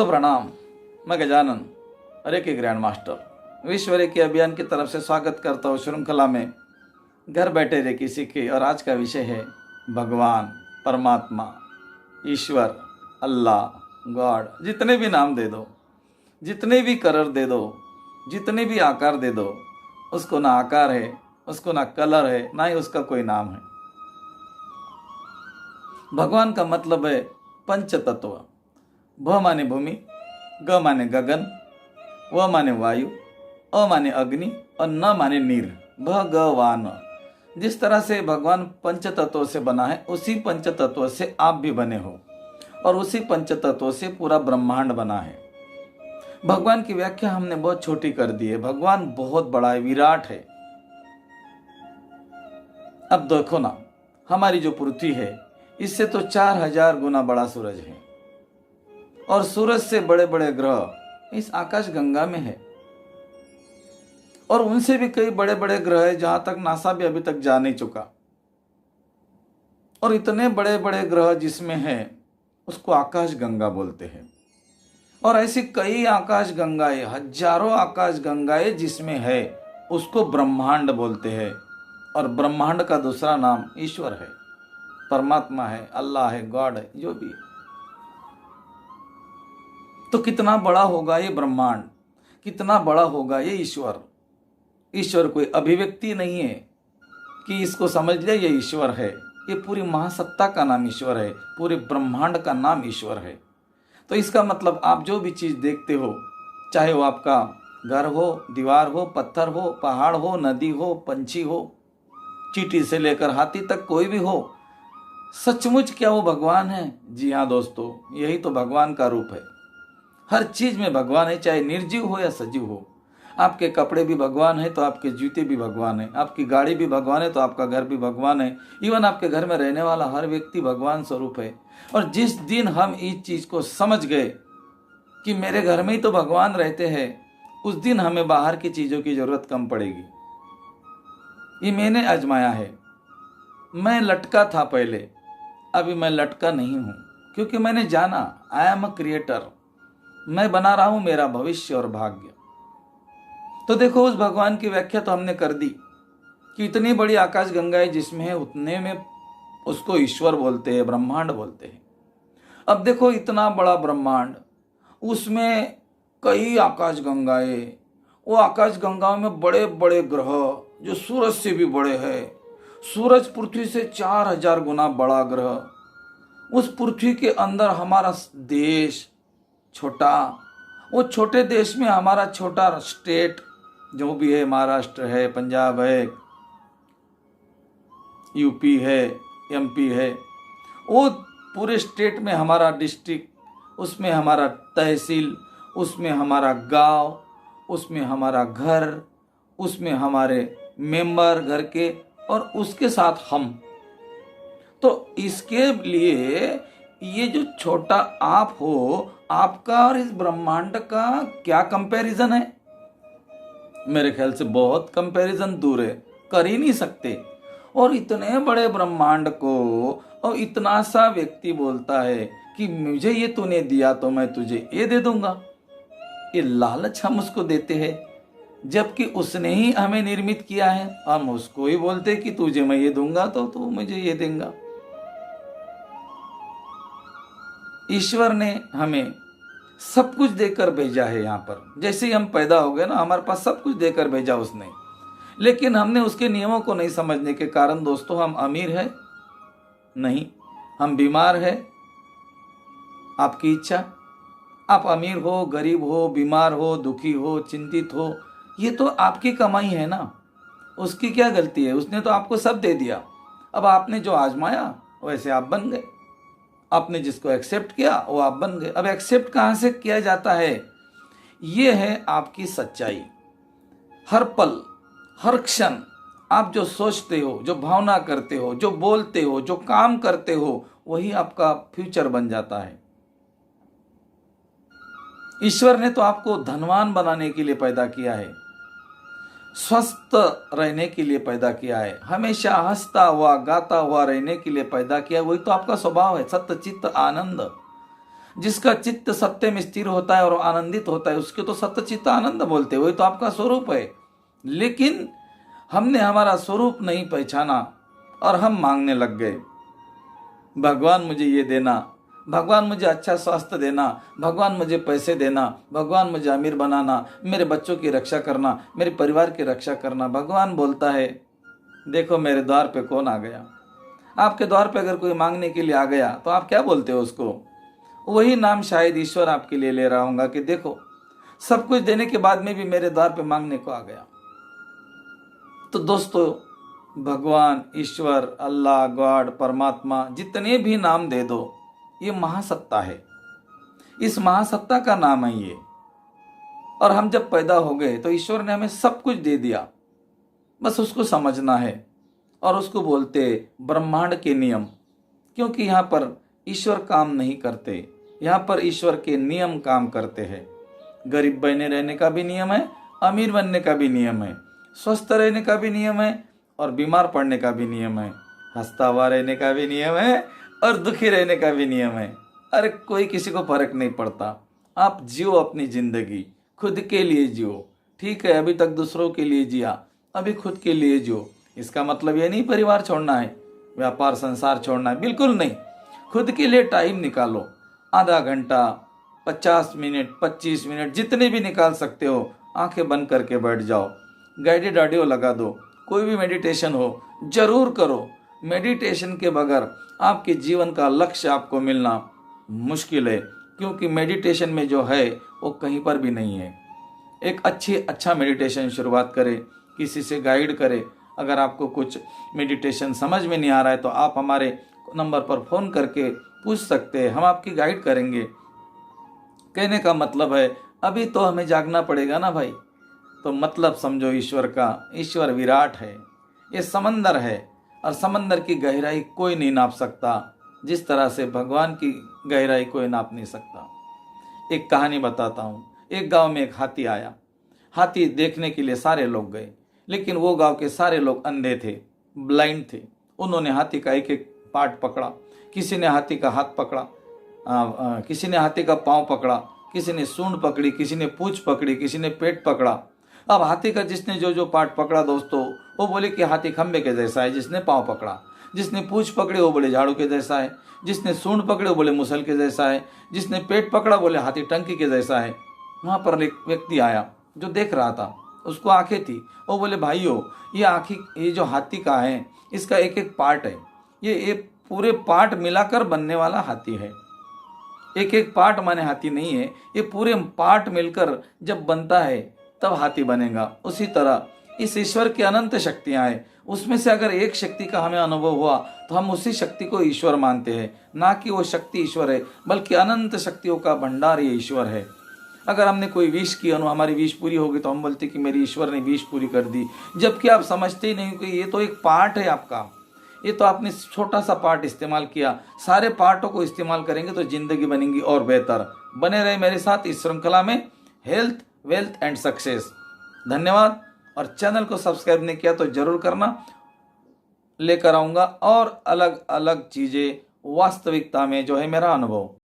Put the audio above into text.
प्रणाम। मैं Gajanan reiki grand master विश्व रेकी अभियान की तरफ से स्वागत करता हूँ श्रृंखला में घर बैठे रेकी सीखे। और आज का विषय है भगवान, परमात्मा, ईश्वर, अल्लाह, गॉड। जितने भी नाम दे दो, जितने भी कलर दे दो, जितने भी आकार दे दो, उसको ना आकार है, उसको ना कलर है, ना ही उसका कोई नाम है। भगवान का मतलब है पंच तत्व। भ माने भूमि, ग माने गगन, व माने वायु, अ माने अग्नि और न माने नीर। भगवान। जिस तरह से भगवान पंच तत्वों से बना है, उसी पंच तत्वों से आप भी बने हो और उसी पंच तत्वों से पूरा ब्रह्मांड बना है। भगवान की व्याख्या हमने बहुत छोटी कर दी है। भगवान बहुत बड़ा है, विराट है। अब देखो ना, हमारी जो पृथ्वी है, इससे तो 4000 गुना बड़ा सूरज है और सूरज से बड़े बड़े ग्रह इस आकाश गंगा में है और उनसे भी कई बड़े बड़े ग्रह है जहां तक नासा भी अभी तक जा नहीं चुका। और इतने बड़े बड़े ग्रह जिसमें है, उसको आकाश गंगा बोलते हैं। और ऐसी कई आकाश गंगाएं, हजारों आकाश गंगाएं जिसमें है, उसको ब्रह्मांड बोलते हैं। और ब्रह्मांड का दूसरा नाम ईश्वर है, परमात्मा है, अल्लाह है, गॉड है, जो भी है। तो कितना बड़ा होगा ये ब्रह्मांड, कितना बड़ा होगा ये ईश्वर। ईश्वर कोई अभिव्यक्ति नहीं है कि इसको समझ ले ये ईश्वर है। ये पूरी महासत्ता का नाम ईश्वर है, पूरे ब्रह्मांड का नाम ईश्वर है। तो इसका मतलब आप जो भी चीज़ देखते हो, चाहे वो आपका घर हो, दीवार हो, पत्थर हो, पहाड़ हो, नदी हो, पंछी हो, चींटी से लेकर हाथी तक कोई भी हो, सचमुच क्या वो भगवान है? जी हाँ दोस्तों, यही तो भगवान का रूप है। हर चीज में भगवान है, चाहे निर्जीव हो या सजीव हो। आपके कपड़े भी भगवान है तो आपके जूते भी भगवान है, आपकी गाड़ी भी भगवान है तो आपका घर भी भगवान है। इवन आपके घर में रहने वाला हर व्यक्ति भगवान स्वरूप है। और जिस दिन हम इस चीज को समझ गए कि मेरे घर में ही तो भगवान रहते हैं, उस दिन हमें बाहर की चीजों की जरूरत कम पड़ेगी। ये मैंने आजमाया है। मैं लटका था पहले, अभी मैं लटका नहीं हूं, क्योंकि मैंने जाना आई एम अ क्रिएटर। मैं बना रहा हूं मेरा भविष्य और भाग्य। तो देखो, उस भगवान की व्याख्या तो हमने कर दी कि इतनी बड़ी आकाश गंगाएं जिसमें है, उतने में उसको ईश्वर बोलते हैं, ब्रह्मांड बोलते हैं। अब देखो, इतना बड़ा ब्रह्मांड, उसमें कई आकाश गंगाएं, वो आकाश गंगाओं में बड़े बड़े ग्रह जो सूरज से भी बड़े हैं। सूरज पृथ्वी से 4000 गुना बड़ा ग्रह। उस पृथ्वी के अंदर हमारा देश छोटा, वो छोटे देश में हमारा छोटा स्टेट जो भी है, महाराष्ट्र है, पंजाब है, यूपी है, एमपी है, वो पूरे स्टेट में हमारा डिस्ट्रिक्ट, उसमें हमारा तहसील, उसमें हमारा गांव, उसमें हमारा घर, उसमें हमारे मेंबर घर के, और उसके साथ हम। तो इसके लिए ये जो छोटा आप हो, आपका और इस ब्रह्मांड का क्या कंपैरिजन है? मेरे ख्याल से बहुत कंपैरिजन दूर है, कर ही नहीं सकते। और इतने बड़े ब्रह्मांड को और इतना सा व्यक्ति बोलता है कि मुझे ये तूने दिया तो मैं तुझे ये दे दूंगा। ये लालच हम उसको देते हैं, जबकि उसने ही हमें निर्मित किया है। हम उसको ही बोलते कि तुझे मैं ये दूंगा तो तू मुझे ये देगा। ईश्वर ने हमें सब कुछ देकर भेजा है यहाँ पर। जैसे ही हम पैदा हो गए ना, हमारे पास सब कुछ देकर भेजा उसने। लेकिन हमने उसके नियमों को नहीं समझने के कारण दोस्तों, हम अमीर है नहीं, हम बीमार है। आपकी इच्छा, आप अमीर हो, गरीब हो, बीमार हो, दुखी हो, चिंतित हो, ये तो आपकी कमाई है ना। उसकी क्या गलती है? उसने तो आपको सब दे दिया। अब आपने जो आजमाया वैसे आप बन गए। आपने जिसको एक्सेप्ट किया वो आप बन गए। अब एक्सेप्ट कहाँ से किया जाता है? ये है आपकी सच्चाई। हर पल, हर क्षण आप जो सोचते हो, जो भावना करते हो, जो बोलते हो, जो काम करते हो, वही आपका फ्यूचर बन जाता है। ईश्वर ने तो आपको धनवान बनाने के लिए पैदा किया है, स्वस्थ रहने के लिए पैदा किया है, हमेशा हंसता हुआ गाता हुआ रहने के लिए पैदा किया। वही तो आपका स्वभाव है, सत्य चित्त आनंद। जिसका चित्त सत्य में स्थिर होता है और आनंदित होता है उसके तो सत्य चित्त आनंद बोलते हैं, वही तो आपका स्वरूप है। लेकिन हमने हमारा स्वरूप नहीं पहचाना और हम मांगने लग गए, भगवान मुझे ये देना, भगवान मुझे अच्छा स्वास्थ्य देना, भगवान मुझे पैसे देना, भगवान मुझे अमीर बनाना, मेरे बच्चों की रक्षा करना, मेरे परिवार की रक्षा करना। भगवान बोलता है देखो मेरे द्वार पे कौन आ गया। आपके द्वार पे अगर कोई मांगने के लिए आ गया तो आप क्या बोलते हो उसको? वही नाम शायद ईश्वर आपके लिए ले रहा होगा कि देखो सब कुछ देने के बाद में भी मेरे द्वार पे मांगने को आ गया। तो दोस्तों, भगवान, ईश्वर, अल्लाह, गॉड, परमात्मा, जितने भी नाम दे दो, ये महासत्ता है। इस महासत्ता का नाम है ये। और हम जब पैदा हो गए तो ईश्वर ने हमें सब कुछ दे दिया, बस उसको समझना है। और उसको बोलते ब्रह्मांड के नियम, क्योंकि यहाँ पर ईश्वर काम नहीं करते, यहाँ पर ईश्वर के नियम काम करते हैं। गरीब बने रहने का भी नियम है, अमीर बनने का भी नियम है, स्वस्थ रहने का भी नियम है और बीमार पड़ने का भी नियम है, हंसता हुआ रहने का भी नियम है और दुखी रहने का भी नियम है। अरे कोई किसी को फर्क नहीं पड़ता। आप जियो अपनी जिंदगी, खुद के लिए जियो। ठीक है, अभी तक दूसरों के लिए जिया, अभी खुद के लिए जियो। इसका मतलब ये नहीं परिवार छोड़ना है, व्यापार संसार छोड़ना है, बिल्कुल नहीं। खुद के लिए टाइम निकालो, आधा घंटा, 50 मिनट, 25 मिनट, जितने भी निकाल सकते हो। आंखें बंद करके बैठ जाओ, गाइडेड ऑडियो लगा दो, कोई भी मेडिटेशन हो जरूर करो। मेडिटेशन के बगैर आपके जीवन का लक्ष्य आपको मिलना मुश्किल है, क्योंकि मेडिटेशन में जो है वो कहीं पर भी नहीं है। एक अच्छा मेडिटेशन शुरुआत करें, किसी से गाइड करें। अगर आपको कुछ मेडिटेशन समझ में नहीं आ रहा है तो आप हमारे नंबर पर फ़ोन करके पूछ सकते हैं, हम आपकी गाइड करेंगे। कहने का मतलब है अभी तो हमें जागना पड़ेगा ना भाई। तो मतलब समझो ईश्वर का, ईश्वर विराट है, ये समंदर है और समंदर की गहराई कोई नहीं नाप सकता, जिस तरह से भगवान की गहराई कोई नाप नहीं सकता। एक कहानी बताता हूँ। एक गांव में एक हाथी आया। हाथी देखने के लिए सारे लोग गए, लेकिन वो गांव के सारे लोग अंधे थे, ब्लाइंड थे। उन्होंने हाथी का एक एक पार्ट पकड़ा। किसी ने हाथी का हाथ पकड़ा, किसी ने हाथी का पाँव पकड़ा, किसी ने सूंड पकड़ी, किसी ने पूंछ पकड़ी, किसी ने पेट पकड़ा। अब हाथी का जिसने जो जो पार्ट पकड़ा दोस्तों, वो बोले कि हाथी खंबे के जैसा है। जिसने पाँव पकड़ा, जिसने पूंछ पकड़ी वो बोले झाड़ू के जैसा है, जिसने सूंड पकड़े वो बोले मुसल के जैसा है, जिसने पेट पकड़ा बोले हाथी टंकी के जैसा है। वहाँ पर एक व्यक्ति आया जो देख रहा था, उसको आंखें थी। वो बोले भाइयों, ये आँखें, ये जो हाथी का है इसका एक एक पार्ट है, ये पूरे पार्ट मिलाकर बनने वाला हाथी है। एक एक पार्ट माने हाथी नहीं है, ये पूरे पार्ट मिलकर जब बनता है तब हाथी बनेगा। उसी तरह इस ईश्वर की अनंत शक्तियां हैं, उसमें से अगर एक शक्ति का हमें अनुभव हुआ तो हम उसी शक्ति को ईश्वर मानते हैं, ना कि वो शक्ति ईश्वर है, बल्कि अनंत शक्तियों का भंडार ये ईश्वर है। अगर हमने कोई विश की, हमारी विश पूरी होगी तो हम बोलते कि मेरी ईश्वर ने विश पूरी कर दी, जबकि आप समझते ही नहीं कि ये तो एक पार्ट है आपका। ये तो आपने छोटा सा पार्ट इस्तेमाल किया, सारे पार्टों को इस्तेमाल करेंगे तो जिंदगी बनेगी और बेहतर। बने रहे मेरे साथ इस श्रृंखला में हेल्थ, वेल्थ एंड सक्सेस। धन्यवाद। और चैनल को सब्सक्राइब नहीं किया तो जरूर करना। लेकर आऊँगा और अलग अलग चीज़ें वास्तविकता में जो है मेरा अनुभव।